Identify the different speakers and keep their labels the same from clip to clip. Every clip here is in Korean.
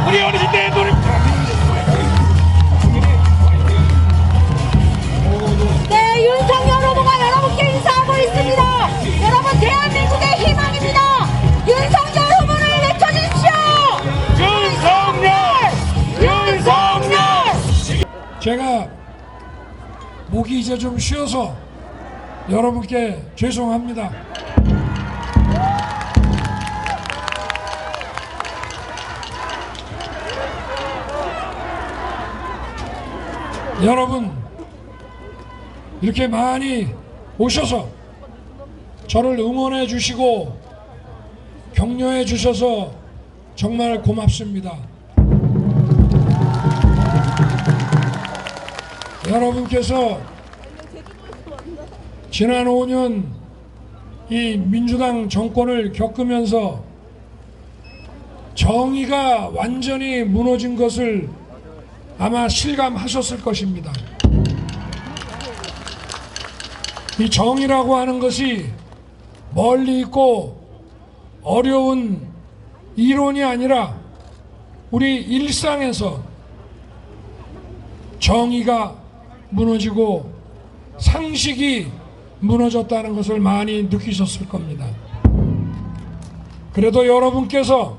Speaker 1: 우리 어르신들의 노래.
Speaker 2: 네, 윤석열 후보가 여러분께 인사하고 있습니다. 여러분, 대한민국의 희망입니다. 윤석열 후보를 외쳐주십시오. 윤석열!
Speaker 3: 제가 목이 이제 좀 쉬어서 여러분께 죄송합니다. 여러분 이렇게 많이 오셔서 저를 응원해 주시고 격려해 주셔서 정말 고맙습니다. 여러분께서 지난 5년 이 민주당 정권을 겪으면서 정의가 완전히 무너진 것을 아마 실감하셨을 것입니다. 이 정의라고 하는 것이 멀리 있고 어려운 이론이 아니라 우리 일상에서 정의가 무너지고 상식이 무너졌다는 것을 많이 느끼셨을 겁니다. 그래도 여러분께서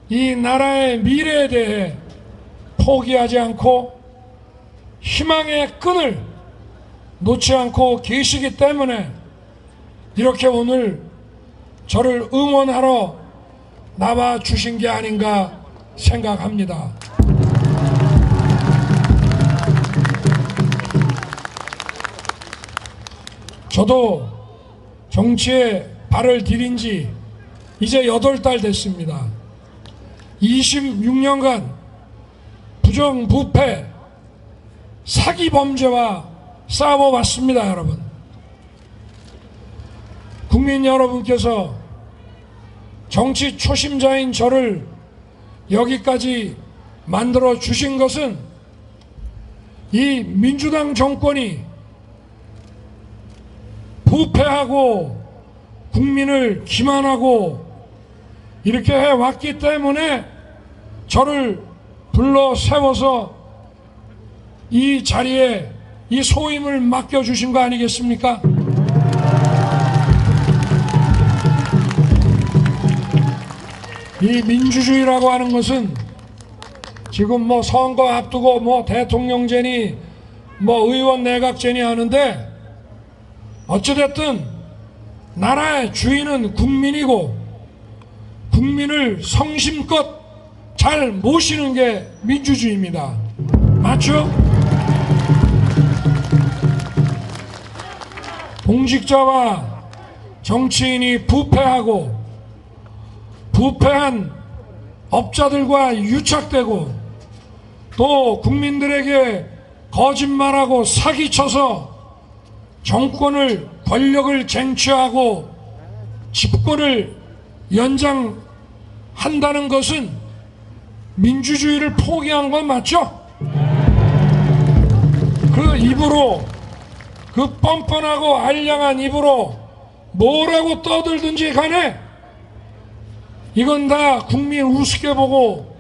Speaker 3: 이 나라의 미래에 대해 포기하지 않고 희망의 끈을 놓지 않고 계시기 때문에 이렇게 오늘 저를 응원하러 나와 주신 게 아닌가 생각합니다. 저도 정치에 발을 디딘 지 이제 8달 됐습니다. 26년간 부정부패, 사기범죄와 싸워왔습니다. 여러분, 국민 여러분께서 정치 초심자인 저를 여기까지 만들어 주신 것은 이 민주당 정권이 부패하고 국민을 기만하고 이렇게 해왔기 때문에 저를 불러 세워서 이 자리에 이 소임을 맡겨주신 거 아니겠습니까? 이 민주주의라고 하는 것은 지금 뭐 선거 앞두고 뭐 대통령제니 뭐 의원 내각제니 하는데 어찌됐든 나라의 주인은 국민이고 국민을 성심껏 잘 모시는 게 민주주의입니다. 맞죠? 공직자와 정치인이 부패하고 부패한 업자들과 유착되고 또 국민들에게 거짓말하고 사기쳐서 정권을 권력을 쟁취하고 집권을 연장한다는 것은 민주주의를 포기한 건 맞죠? 그 입으로 그 뻔뻔하고 알량한 입으로 뭐라고 떠들든지 간에 이건 다 국민 우습게 보고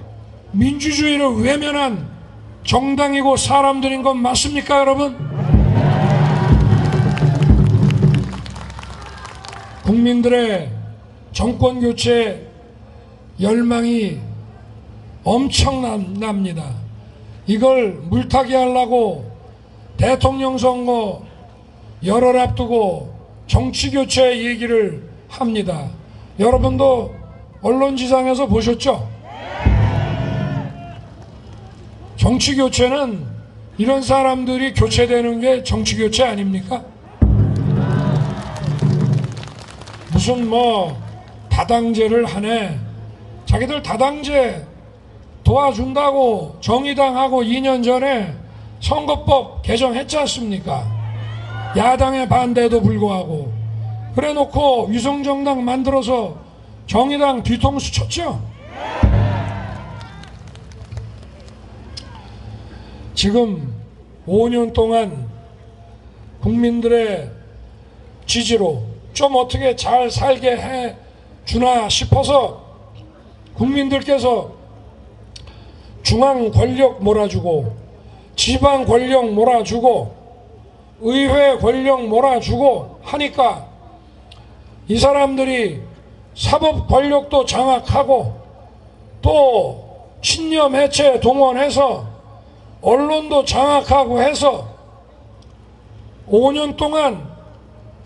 Speaker 3: 민주주의를 외면한 정당이고 사람들인 건 맞습니까, 여러분? 국민들의 정권 교체 열망이 엄청납니다. 이걸 물타기 하려고 대통령 선거 열흘 앞두고 정치 교체 얘기를 합니다. 여러분도 언론지상에서 보셨죠? 정치 교체는 이런 사람들이 교체되는 게 정치 교체 아닙니까? 무슨 뭐 다당제를 하네. 자기들 다당제 도와준다고 정의당하고 2년 전에 선거법 개정했지 않습니까? 야당의 반대에도 불구하고. 그래 놓고 위성정당 만들어서 정의당 뒤통수 쳤죠? 지금 5년 동안 국민들의 지지로 좀 어떻게 잘 살게 해 주나 싶어서 국민들께서 중앙 권력 몰아주고 지방 권력 몰아주고 의회 권력 몰아주고 하니까 이 사람들이 사법 권력도 장악하고 또 친여 매체 동원해서 언론도 장악하고 해서 5년 동안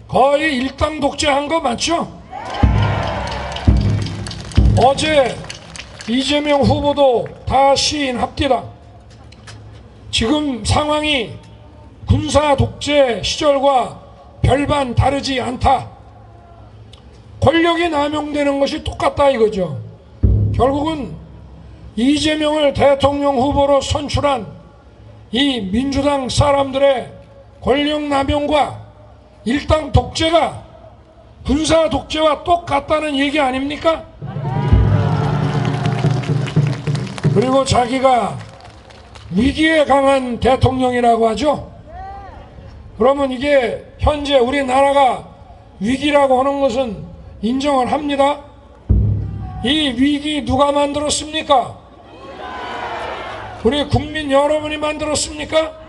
Speaker 3: 거의 일당 독재한 거 맞죠? 어제 이재명 후보도 다 시인합디다. 지금 상황이 군사 독재 시절과 별반 다르지 않다. 권력이 남용되는 것이 똑같다 이거죠. 결국은 이재명을 대통령 후보로 선출한 이 민주당 사람들의 권력 남용과 일당 독재가 군사 독재와 똑같다는 얘기 아닙니까? 그리고 자기가 위기에 강한 대통령이라고 하죠. 그러면 이게 현재 우리나라가 위기라고 하는 것은 인정을 합니다. 이 위기 누가 만들었습니까? 우리 국민 여러분이 만들었습니까?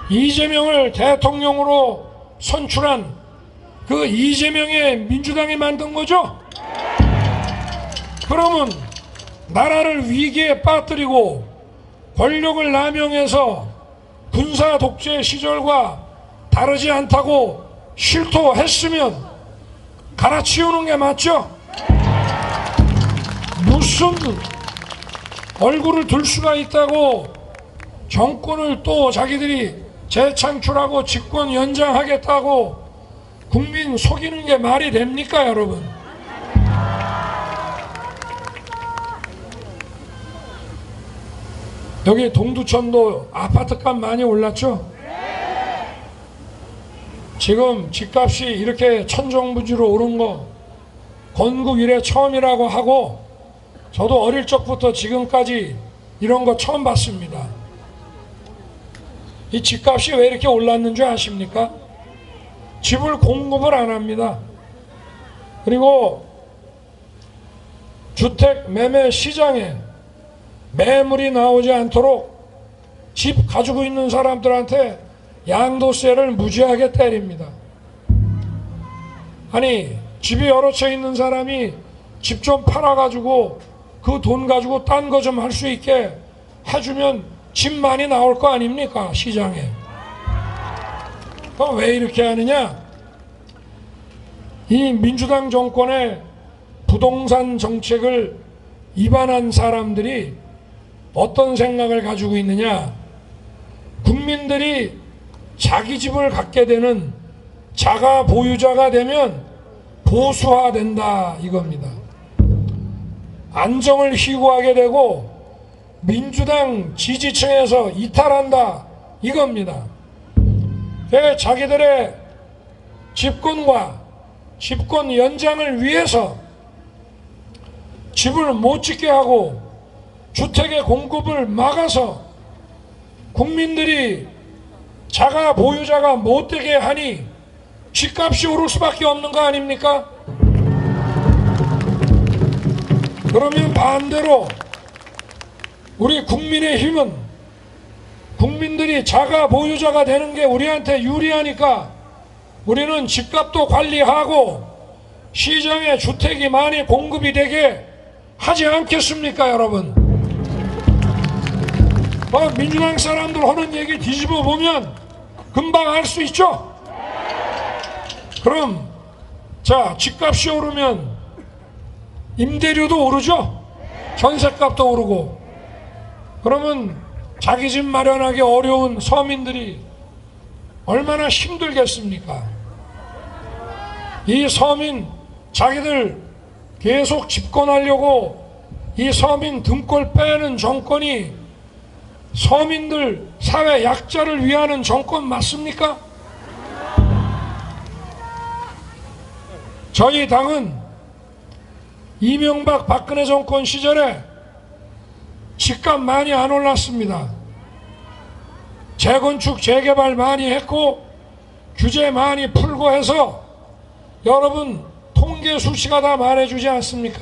Speaker 3: 이재명을 대통령으로 선출한 그 이재명의 민주당이 만든 거죠? 그러면 나라를 위기에 빠뜨리고 권력을 남용해서 군사 독재 시절과 다르지 않다고 실토했으면 갈아치우는 게 맞죠? 무슨 얼굴을 들 수가 있다고 정권을 또 자기들이 재창출하고 집권 연장하겠다고 국민 속이는 게 말이 됩니까, 여러분? 여기 동두천도 아파트값 많이 올랐죠? 지금 집값이 이렇게 천정부지로 오른 거 건국 이래 처음이라고 하고 저도 어릴 적부터 지금까지 이런 거 처음 봤습니다. 이 집값이 왜 이렇게 올랐는 줄 아십니까? 집을 공급을 안 합니다. 그리고 주택 매매 시장에 매물이 나오지 않도록 집 가지고 있는 사람들한테 양도세를 무지하게 때립니다. 아니 집이 여러 채 있는 사람이 집 좀 팔아가지고 그 돈 가지고 딴 거 좀 할 수 있게 해주면 집 많이 나올 거 아닙니까, 시장에. 그럼 왜 이렇게 하느냐? 이 민주당 정권의 부동산 정책을 위반한 사람들이 어떤 생각을 가지고 있느냐? 국민들이 자기 집을 갖게 되는 자가 보유자가 되면 보수화된다 이겁니다. 안정을 희구하게 되고 민주당 지지층에서 이탈한다 이겁니다. 자기들의 집권과 집권 연장을 위해서 집을 못 짓게 하고 주택의 공급을 막아서 국민들이 자가 보유자가 못 되게 하니 집값이 오를 수밖에 없는 거 아닙니까? 그러면 반대로 우리 국민의힘은 국민들이 자가 보유자가 되는 게 우리한테 유리하니까 우리는 집값도 관리하고 시장에 주택이 많이 공급이 되게 하지 않겠습니까, 여러분? 민주당 사람들 하는 얘기 뒤집어 보면 금방 알 수 있죠? 그럼 자, 집값이 오르면 임대료도 오르죠? 전셋값도 오르고. 그러면 자기 집 마련하기 어려운 서민들이 얼마나 힘들겠습니까? 이 서민 자기들 계속 집권하려고 이 서민 등골 빼는 정권이 서민들 사회 약자를 위하는 정권 맞습니까? 저희 당은 이명박 박근혜 정권 시절에 집값 많이 안 올랐습니다. 재건축 재개발 많이 했고 규제 많이 풀고 해서 여러분 통계 수치가 다 말해주지 않습니까?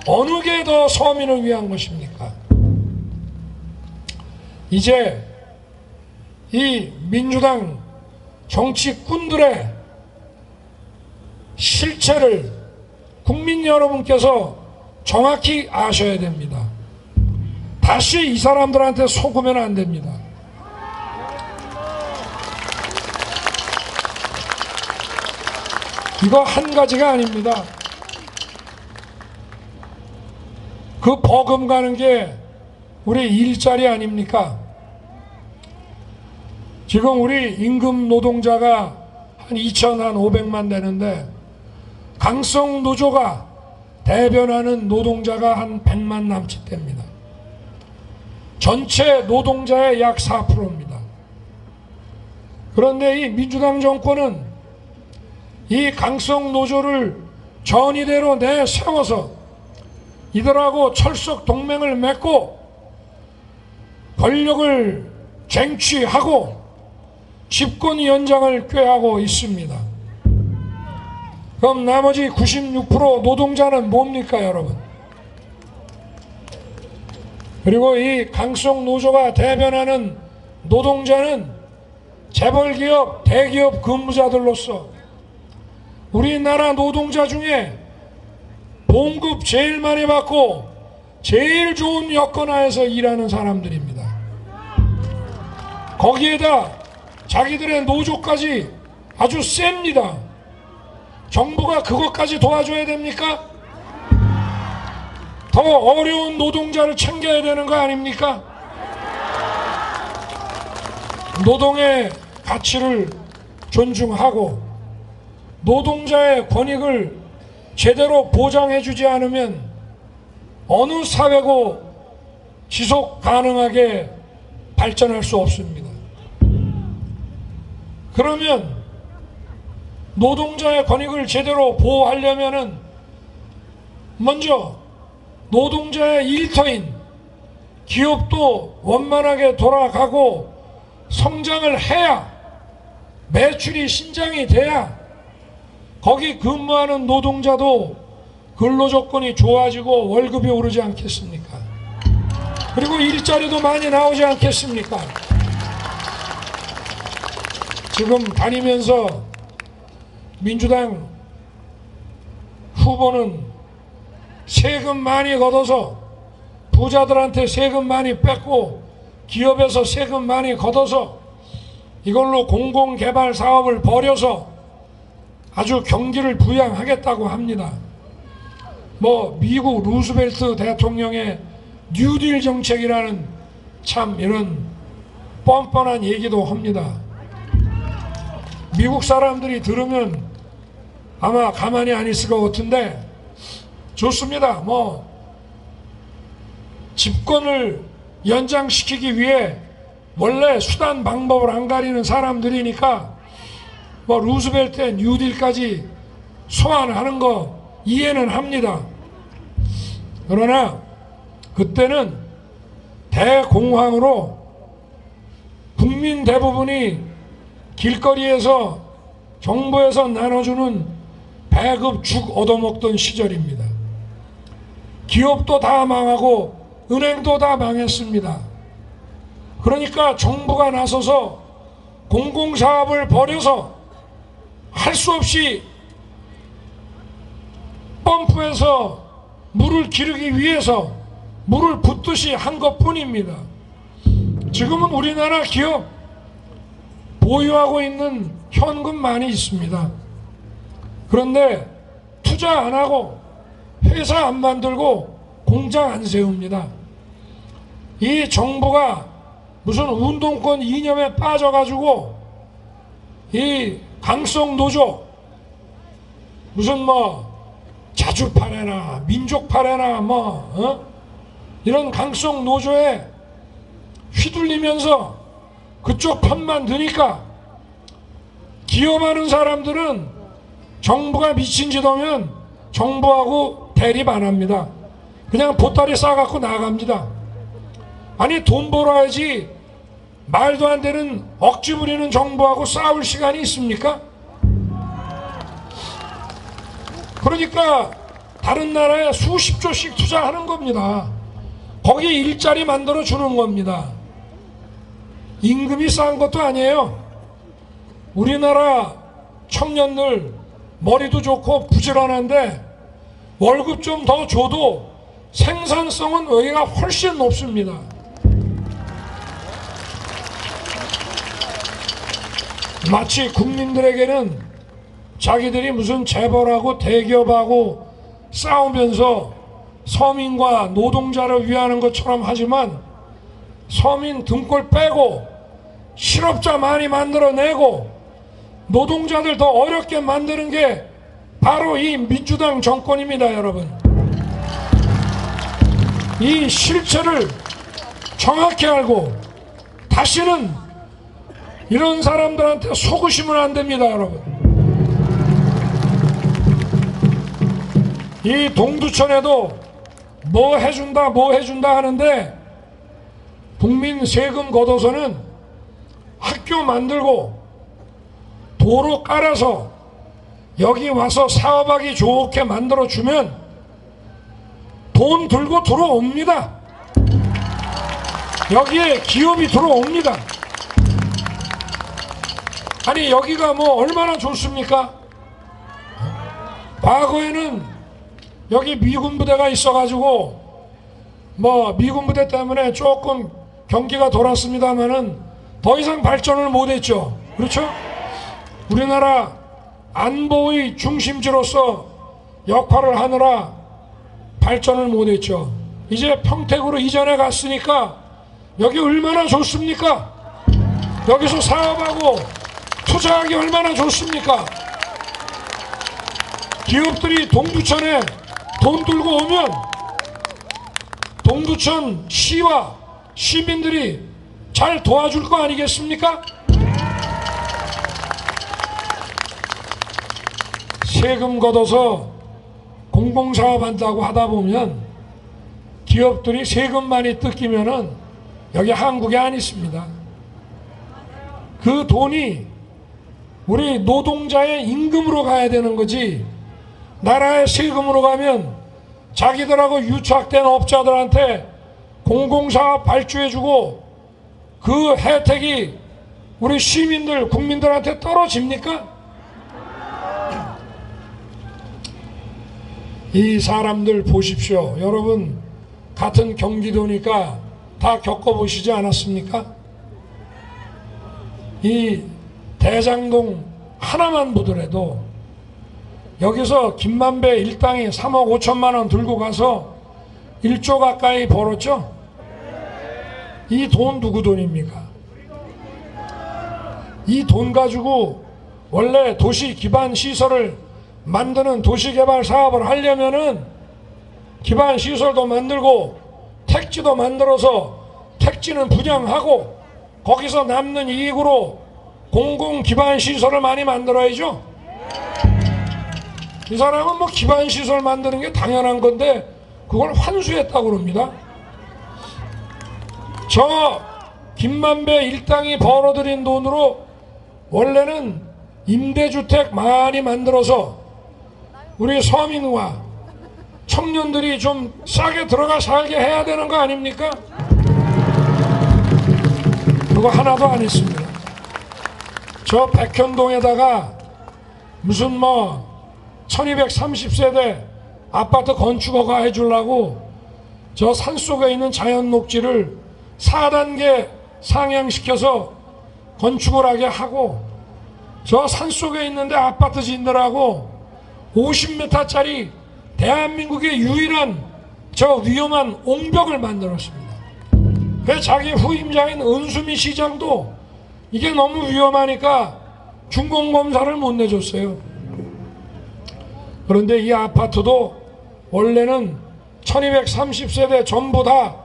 Speaker 3: 어느 게 더 서민을 위한 것입니까? 이제 이 민주당 정치꾼들의 실체를 국민 여러분께서 정확히 아셔야 됩니다. 다시 이 사람들한테 속으면 안 됩니다. 이거 한 가지가 아닙니다. 그 버금 가는 게 우리 일자리 아닙니까? 지금 우리 임금 노동자가 한 2,500만 되는데 강성 노조가 대변하는 노동자가 한 100만 남짓 됩니다. 전체 노동자의 약 4%입니다. 그런데 이 민주당 정권은 이 강성 노조를 전의대로 내세워서 이들하고 철석 동맹을 맺고 권력을 쟁취하고 집권 연장을 꾀하고 있습니다. 그럼 나머지 96% 노동자는 뭡니까, 여러분? 그리고 이 강성 노조가 대변하는 노동자는 재벌기업, 대기업 근무자들로서 우리나라 노동자 중에 봉급 제일 많이 받고 제일 좋은 여건 하에서 일하는 사람들입니다. 거기에다 자기들의 노조까지 아주 셉니다. 정부가 그것까지 도와줘야 됩니까? 더 어려운 노동자를 챙겨야 되는 거 아닙니까? 노동의 가치를 존중하고 노동자의 권익을 제대로 보장해주지 않으면 어느 사회고 지속 가능하게 발전할 수 없습니다. 그러면 노동자의 권익을 제대로 보호하려면은 먼저 노동자의 일터인 기업도 원만하게 돌아가고 성장을 해야, 매출이 신장이 돼야 거기 근무하는 노동자도 근로조건이 좋아지고 월급이 오르지 않겠습니까? 그리고 일자리도 많이 나오지 않겠습니까? 지금 다니면서 민주당 후보는 세금 많이 걷어서 부자들한테 세금 많이 뺏고 기업에서 세금 많이 걷어서 이걸로 공공개발 사업을 벌여서 아주 경기를 부양하겠다고 합니다. 뭐 미국 루스벨트 대통령의 뉴딜 정책이라는 참 이런 뻔뻔한 얘기도 합니다. 미국 사람들이 들으면 아마 가만히 안 있을 것 같은데 좋습니다. 뭐 집권을 연장시키기 위해 원래 수단 방법을 안 가리는 사람들이니까 뭐 루스벨트의 뉴딜까지 소환하는 거 이해는 합니다. 그러나 그때는 대공황으로 국민 대부분이 길거리에서 정부에서 나눠주는 배급 죽 얻어먹던 시절입니다. 기업도 다 망하고 은행도 다 망했습니다. 그러니까 정부가 나서서 공공사업을 벌여서 할 수 없이 펌프에서 물을 기르기 위해서 물을 붓듯이 한 것뿐입니다. 지금은 우리나라 기업 보유하고 있는 현금 많이 있습니다. 그런데 투자 안 하고 회사 안 만들고 공장 안 세웁니다. 이 정부가 무슨 운동권 이념에 빠져가지고 이 강성 노조 무슨 뭐 자주파래나 민족파래나 이런 강성 노조에 휘둘리면서 그쪽 편만 드니까 기업하는 사람들은 정부가 미친 짓 하면 정부하고 대립 안 합니다. 그냥 보따리 싸갖고 나갑니다. 아니 돈 벌어야지 말도 안 되는 억지 부리는 정부하고 싸울 시간이 있습니까? 그러니까 다른 나라에 수십 조씩 투자하는 겁니다. 거기 일자리 만들어 주는 겁니다. 임금이 싼 것도 아니에요. 우리나라 청년들 머리도 좋고 부지런한데 월급 좀 더 줘도 생산성은 여기가 훨씬 높습니다. 마치 국민들에게는 자기들이 무슨 재벌하고 대기업하고 싸우면서 서민과 노동자를 위하는 것처럼 하지만 서민 등골 빼고 실업자 많이 만들어내고 노동자들 더 어렵게 만드는 게 바로 이 민주당 정권입니다, 여러분. 이 실체를 정확히 알고 다시는 이런 사람들한테 속으시면 안 됩니다, 여러분. 이 동두천에도 뭐 해준다 하는데 국민 세금 걷어서는 학교 만들고 도로 깔아서 여기 와서 사업하기 좋게 만들어주면 돈 들고 들어옵니다. 여기에 기업이 들어옵니다. 아니 여기가 뭐 얼마나 좋습니까? 과거에는 여기 미군 부대가 있어가지고 뭐 미군 부대 때문에 조금 경기가 돌았습니다만은 더 이상 발전을 못했죠. 그렇죠? 우리나라 안보의 중심지로서 역할을 하느라 발전을 못했죠. 이제 평택으로 이전해 갔으니까 여기 얼마나 좋습니까? 여기서 사업하고 투자하기 얼마나 좋습니까? 기업들이 동두천에 돈 들고 오면 동두천 시와 시민들이 잘 도와줄 거 아니겠습니까? 세금 걷어서 공공사업 한다고 하다 보면 기업들이 세금 많이 뜯기면은 여기 한국에 안 있습니다. 그 돈이 우리 노동자의 임금으로 가야 되는 거지 나라의 세금으로 가면 자기들하고 유착된 업자들한테 공공사업 발주해주고 그 혜택이 우리 시민들 국민들한테 떨어집니까? 이 사람들 보십시오. 여러분 같은 경기도니까 다 겪어보시지 않았습니까? 이 대장동 하나만 보더라도 여기서 김만배 일당이 3억 5천만 원 들고 가서 1조 가까이 벌었죠? 이 돈 누구 돈입니까? 이 돈 가지고 원래 도시 기반 시설을 만드는 도시개발 사업을 하려면은 기반 시설도 만들고 택지도 만들어서 택지는 분양하고 거기서 남는 이익으로 공공 기반 시설을 많이 만들어야죠. 이 사람은 뭐 기반 시설 만드는 게 당연한 건데 그걸 환수했다고 그럽니다. 저 김만배 일당이 벌어들인 돈으로 원래는 임대주택 많이 만들어서 우리 서민과 청년들이 좀 싸게 들어가 살게 해야 되는 거 아닙니까? 그거 하나도 안 했습니다. 저 백현동에다가 무슨 뭐 1230세대 아파트 건축허가 해주려고 저 산속에 있는 자연 녹지를 4단계 상향시켜서 건축을 하게 하고 저 산속에 있는데 아파트 짓느라고 50m짜리 대한민국의 유일한 저 위험한 옹벽을 만들었습니다. 그 자기 후임자인 은수미 시장도 이게 너무 위험하니까 준공검사를 못 내줬어요. 그런데 이 아파트도 원래는 1230세대 전부 다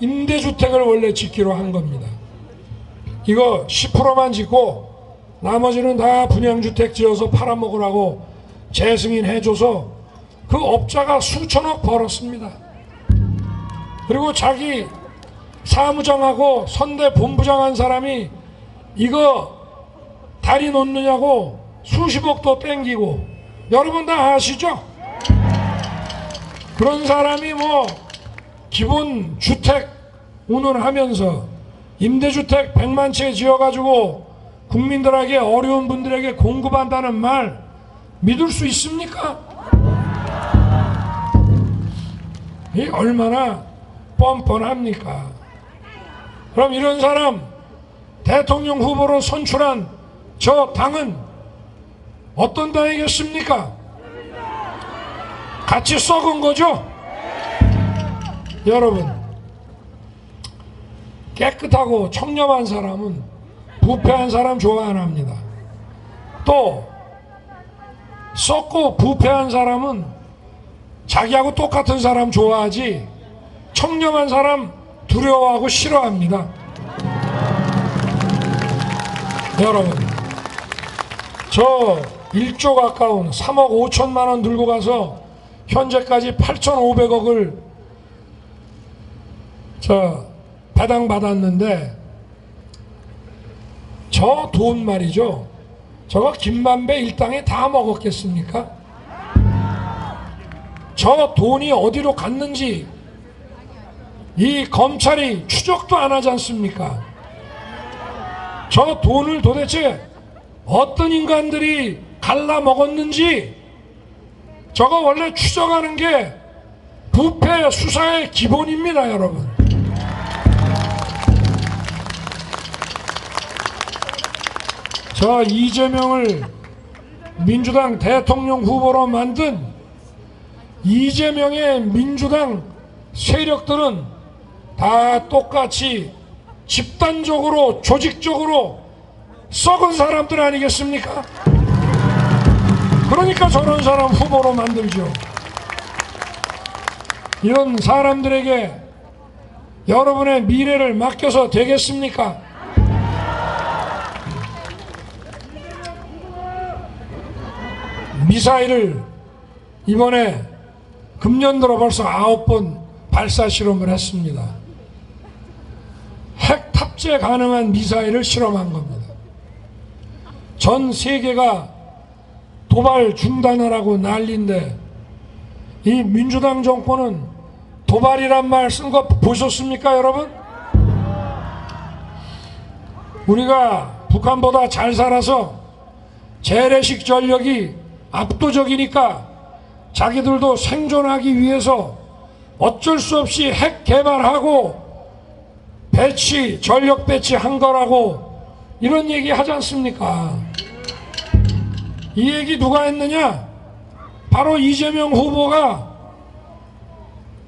Speaker 3: 임대주택을 원래 짓기로 한 겁니다. 이거 10%만 짓고 나머지는 다 분양주택 지어서 팔아먹으라고 재승인해줘서 그 업자가 수천억 벌었습니다. 그리고 자기 사무장하고 선대 본부장 한 사람이 이거 다리 놓느냐고 수십억도 땡기고 여러분 다 아시죠? 그런 사람이 뭐 기본 주택 운운하면서 임대주택 100만 채 지어가지고 국민들에게, 어려운 분들에게 공급한다는 말 믿을 수 있습니까? 이 얼마나 뻔뻔합니까? 그럼 이런 사람 대통령 후보로 선출한 저 당은 어떤 당이겠습니까? 같이 썩은 거죠? 여러분, 깨끗하고 청렴한 사람은 부패한 사람 좋아 안 합니다. 또 썩고 부패한 사람은 자기하고 똑같은 사람 좋아하지 청렴한 사람 두려워하고 싫어합니다. 여러분, 저 1조 가까운 3억 5천만 원 들고 가서 현재까지 8,500억을 배당받았는데 저 돈 말이죠. 저거 김만배 일당에 다 먹었겠습니까? 저 돈이 어디로 갔는지 이 검찰이 추적도 안 하지 않습니까? 저 돈을 도대체 어떤 인간들이 갈라 먹었는지 저거 원래 추적하는 게 부패 수사의 기본입니다, 여러분. 저 이재명을 민주당 대통령 후보로 만든 이재명의 민주당 세력들은 다 똑같이 집단적으로 조직적으로 썩은 사람들 아니겠습니까? 그러니까 저런 사람 후보로 만들죠. 이런 사람들에게 여러분의 미래를 맡겨서 되겠습니까? 미사일을 이번에 금년 들어 벌써 9번 발사 실험을 했습니다. 핵 탑재 가능한 미사일을 실험한 겁니다. 전 세계가 도발 중단하라고 난리인데 이 민주당 정권은 도발이란 말 쓴 거 보셨습니까, 여러분? 우리가 북한보다 잘 살아서 재래식 전력이 압도적이니까 자기들도 생존하기 위해서 어쩔 수 없이 핵 개발하고 전력 배치한 거라고 이런 얘기 하지 않습니까? 이 얘기 누가 했느냐? 바로 이재명 후보가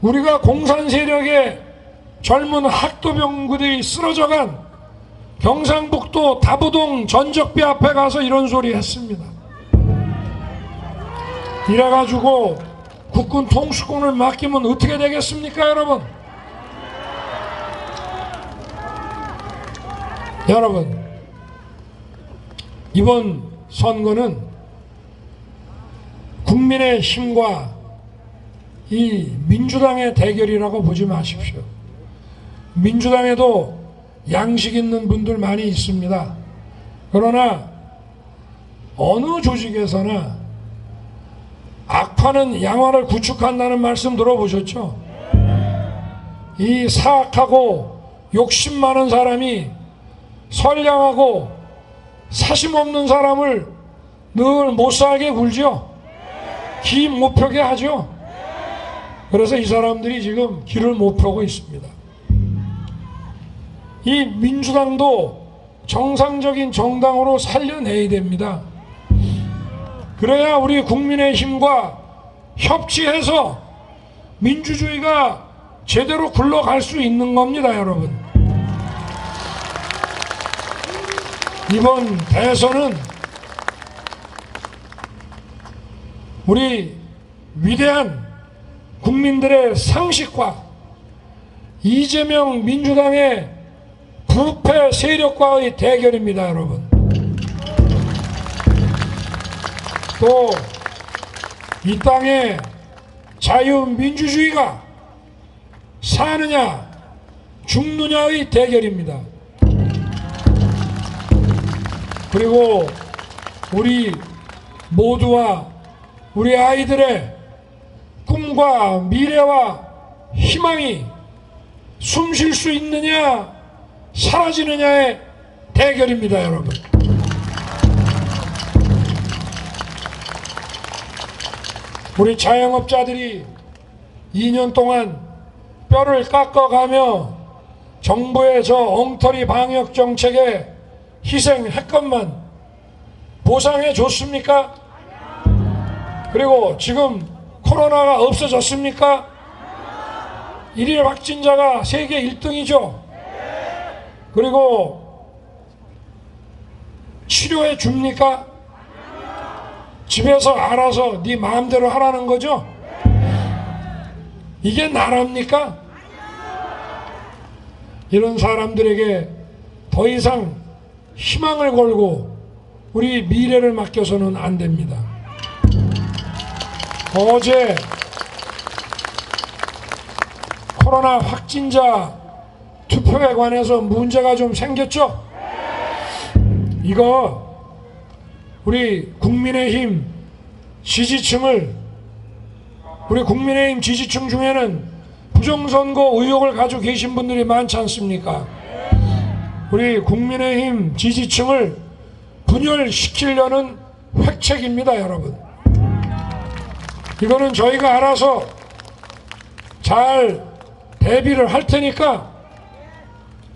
Speaker 3: 우리가 공산 세력의 젊은 학도병들이 쓰러져간 경상북도 다부동 전적비 앞에 가서 이런 소리 했습니다. 이래가지고 국군 통수권을 맡기면 어떻게 되겠습니까, 여러분? 여러분, 이번 선거는 국민의 힘과 이 민주당의 대결이라고 보지 마십시오. 민주당에도 양식 있는 분들 많이 있습니다. 그러나 어느 조직에서나 악파는 양화를 구축한다는 말씀 들어보셨죠? 이 사악하고 욕심 많은 사람이 선량하고 사심 없는 사람을 늘 못살게 굴죠. 기 못 펴게 하죠. 그래서 이 사람들이 지금 길을 못 펴고 있습니다. 이 민주당도 정상적인 정당으로 살려내야 됩니다. 그래야 우리 국민의힘과 협치해서 민주주의가 제대로 굴러갈 수 있는 겁니다, 여러분. 이번 대선은 우리 위대한 국민들의 상식과 이재명 민주당의 부패 세력과의 대결입니다, 여러분. 또 이 땅의 자유민주주의가 사느냐 죽느냐의 대결입니다. 그리고 우리 모두와 우리 아이들의 꿈과 꿈과 미래와 희망이 숨 쉴 수 있느냐 사라지느냐의 대결입니다, 여러분. 우리 자영업자들이 2년 동안 뼈를 깎아가며 정부의 저 엉터리 방역 정책에 희생했건만 보상해 줬습니까? 그리고 지금 코로나가 없어졌습니까? 일일 확진자가 세계 1등이죠. 그리고 치료해 줍니까? 집에서 알아서 네 마음대로 하라는 거죠? 이게 나랍니까? 이런 사람들에게 더 이상 희망을 걸고 우리 미래를 맡겨서는 안 됩니다. 어제 코로나 확진자 투표에 관해서 문제가 좀 생겼죠? 이거 우리 국민의힘 지지층을, 우리 국민의힘 지지층 중에는 부정선거 의혹을 가지고 계신 분들이 많지 않습니까? 우리 국민의힘 지지층을 분열시키려는 획책입니다, 여러분. 이거는 저희가 알아서 잘 대비를 할 테니까,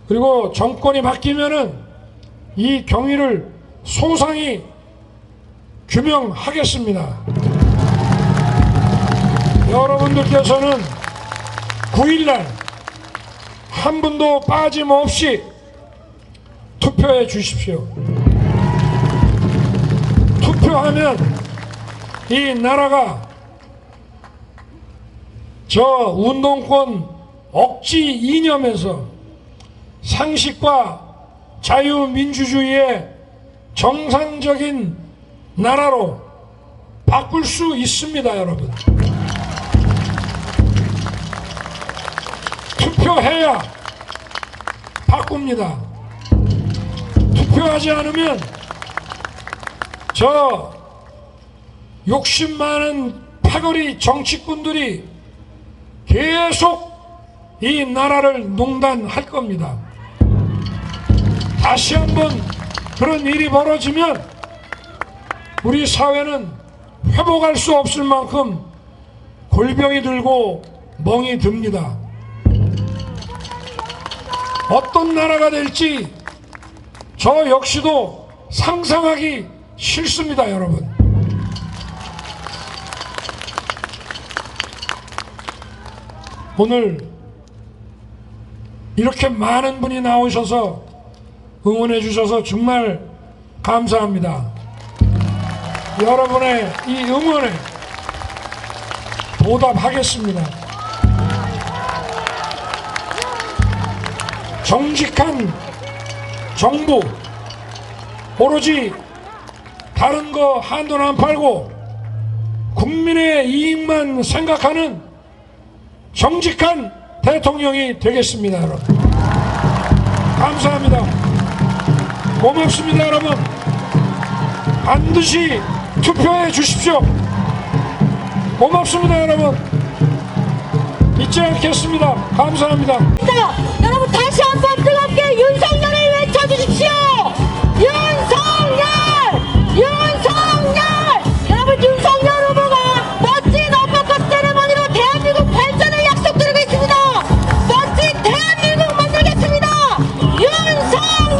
Speaker 3: 그리고 정권이 바뀌면은 이 경위를 소상히 규명하겠습니다. 여러분들께서는 9일날 한 분도 빠짐없이 투표해 주십시오. 투표하면 이 나라가 저 운동권 억지 이념에서 상식과 자유민주주의의 정상적인 나라로 바꿀 수 있습니다, 여러분. 투표해야 바꿉니다. 투표하지 않으면 저 욕심 많은 패거리 정치꾼들이 계속 이 나라를 농단할 겁니다. 다시 한번 그런 일이 벌어지면 우리 사회는 회복할 수 없을 만큼 골병이 들고 멍이 듭니다. 어떤 나라가 될지 저 역시도 상상하기 싫습니다, 여러분. 오늘 이렇게 많은 분이 나오셔서 응원해 주셔서 정말 감사합니다. 여러분의 이 응원에 보답하겠습니다. 정직한 정부, 오로지 다른 거 한돈 안 팔고 국민의 이익만 생각하는 정직한 대통령이 되겠습니다, 여러분. 감사합니다. 고맙습니다, 여러분. 반드시 투표해 주십시오. 고맙습니다, 여러분. 잊지 않겠습니다. 감사합니다.
Speaker 2: 여러분 다시 한번 뜨겁게 윤석열을 외쳐주십시오. 윤석열! 윤석열! 여러분 윤석열 후보가 멋진 어퍼컷 세레머니로 대한민국 발전을 약속드리고 있습니다. 멋진 대한민국 만들겠습니다. 윤석열!